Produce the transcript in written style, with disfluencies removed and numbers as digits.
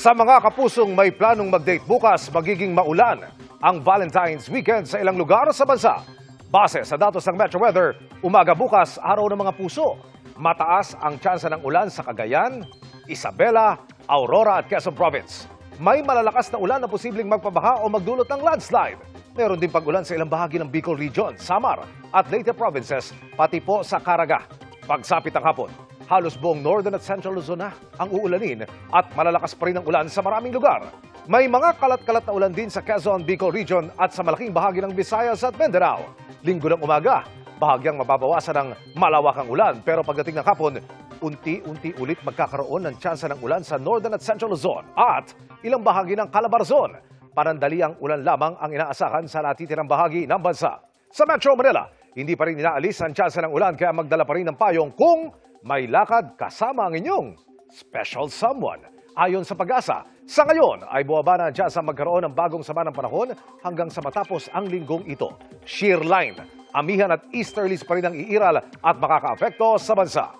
Sa mga kapusong may planong mag-date bukas, magiging maulan ang Valentine's Weekend sa ilang lugar sa bansa. Base sa datos ng Metro Weather, umaga bukas, araw ng mga puso. Mataas ang tsansa ng ulan sa Cagayan, Isabela, Aurora at Quezon Province. May malalakas na ulan na posibleng magpabaha o magdulot ng landslide. Meron din pag-ulan sa ilang bahagi ng Bicol Region, Samar at Leyte Provinces, pati po sa Caraga. Pagsapit ng hapon, halos buong Northern at Central Luzon na ang uulanin at malalakas pa rin ang ulan sa maraming lugar. May mga kalat-kalat na ulan din sa Quezon, Bicol Region at sa malaking bahagi ng Visayas at Mindanao. Linggo ng umaga, bahagyang mababawasan ng malawakang ulan pero pagdating ng hapon, unti-unti ulit magkakaroon ng tsansa ng ulan sa Northern at Central Luzon at ilang bahagi ng Calabarzon. Panandaliang ulan lamang ang inaasahan sa natitirang bahagi ng bansa. Sa Metro Manila, hindi pa rin inaalis ang tsansa ng ulan kaya magdala pa rin ng payong kung may lakad kasama ang inyong special someone. Ayon sa Pag-asa, sa ngayon ay buwaba na ang tsansa magkaroon ng bagong sama ng panahon hanggang sa matapos ang linggong ito. Shear line, amihan at easterlies pa rin ang iiral at makakaapekto sa bansa.